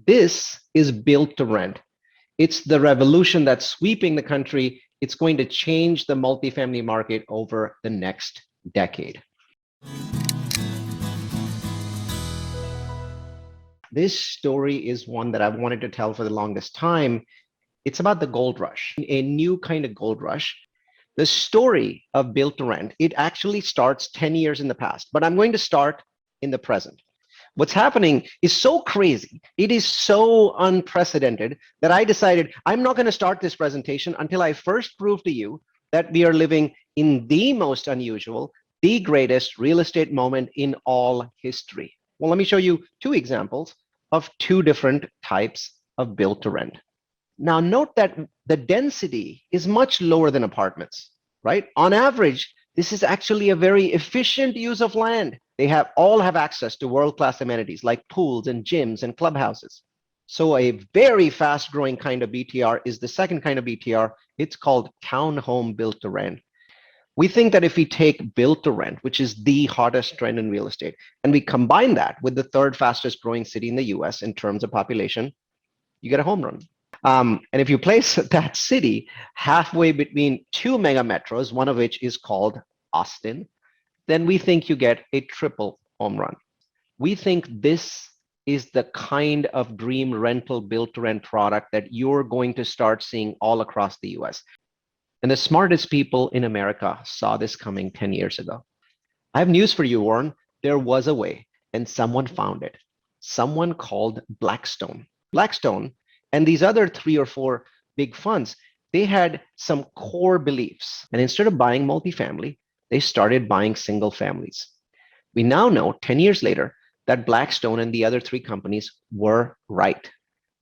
This is built to rent. It's the revolution that's sweeping the country. It's going to change the multifamily market over the next decade. This story is one that I've wanted to tell for the longest time. It's about the gold rush, a new kind of gold rush. The story of Build to Rent, it actually starts 10 years in the past, but I'm going to start in the present. What's happening is so crazy. It is so unprecedented that I decided I'm not going to start this presentation until I first prove to you that we are living in the most unusual, the greatest real estate moment in all history. Well, let me show you two examples of two different types of build to rent. Now, note that the density is much lower than apartments, right? On average, this is actually a very efficient use of land. They all have access to world-class amenities like pools and gyms and clubhouses. So a very fast-growing kind of BTR is the second kind of BTR. It's called townhome built to rent. We think that if we take built to rent, which is the hottest trend in real estate, and we combine that with the third fastest growing city in the US in terms of population, you get a home run. And if you place that city halfway between two mega metros, one of which is called Austin, then we think you get a triple home run. We think this is the kind of dream rental built to rent product that you're going to start seeing all across the US. And the smartest people in America saw this coming 10 years ago. I have news for you, Warren. There was a way, and someone found it. Someone called Blackstone. Blackstone and these other 3 or 4 big funds, they had some core beliefs. And instead of buying multifamily, they started buying single families. We now know 10 years later that Blackstone and the other 3 companies were right.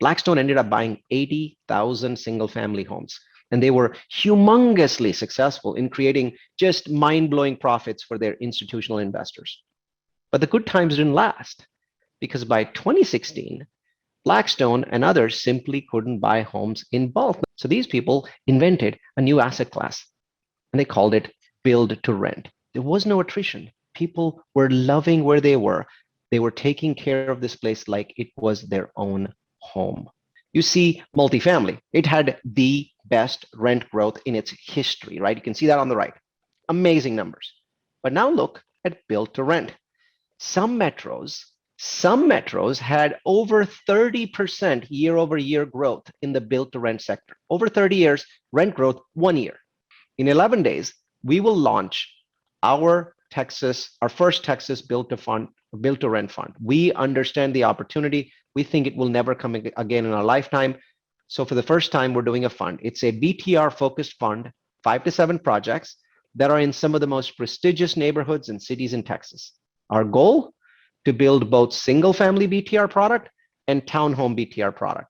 Blackstone ended up buying 80,000 single family homes, and they were humongously successful in creating just mind-blowing profits for their institutional investors. But the good times didn't last, because by 2016, Blackstone and others simply couldn't buy homes in bulk. So these people invented a new asset class, and they called it build to rent. There was no attrition. People were loving where they were. They were taking care of this place like it was their own home. You see, multifamily, it had the best rent growth in its history, right? You can see that on the right. Amazing numbers. But now look at build to rent. Some metros had over 30% year over year growth in the build to rent sector. Over 30 years, rent growth 1 year. In 11 days, we will launch our first Texas build to rent fund. We understand the opportunity. We think it will never come again in our lifetime. So for the first time, we're doing a fund. It's a BTR focused fund, 5 to 7 projects that are in some of the most prestigious neighborhoods and cities in Texas. Our goal, to build both single family BTR product and townhome BTR product.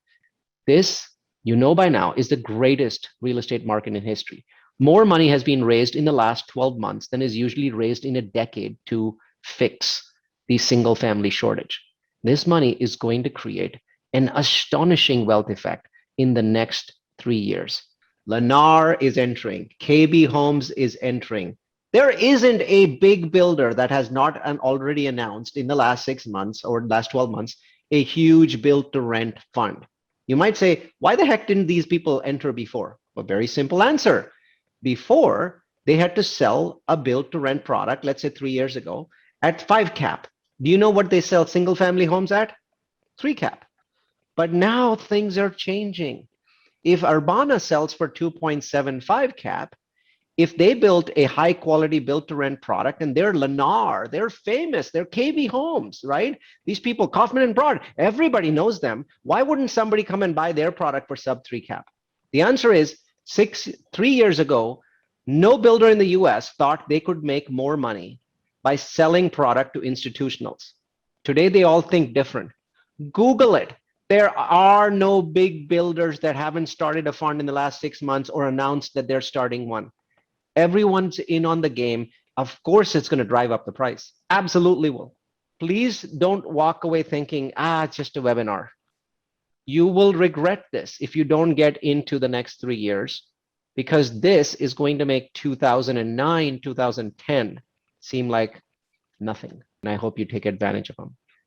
This, you know by now, is the greatest real estate market in history. More money has been raised in the last 12 months than is usually raised in a decade to fix the single family shortage. This money is going to create an astonishing wealth effect in the next 3 years. Lennar is entering. KB Homes is entering. There isn't a big builder that has not already announced in the last 6 months or last 12 months a huge build to rent fund. You might say, why the heck didn't these people enter before? A very simple answer. Before, they had to sell a build to rent product, let's say 3 years ago, at 5 cap. Do you know what they sell single family homes at? 3 cap. But now things are changing. If Urbana sells for 2.75 cap, if they built a high quality build to rent product, and they're Lennar, they're famous, they're KB Homes, right? These people, Kaufman and Broad, everybody knows them. Why wouldn't somebody come and buy their product for sub 3 cap? The answer is 3 years ago, no builder in the US thought they could make more money by selling product to institutionals. Today, they all think different. Google it. There are no big builders that haven't started a fund in the last 6 months or announced that they're starting one. Everyone's in on the game. Of course, it's going to drive up the price. Absolutely will. Please don't walk away thinking, it's just a webinar. You will regret this if you don't get into the next 3 years, because this is going to make 2009, 2010 seem like nothing. And I hope you take advantage of them.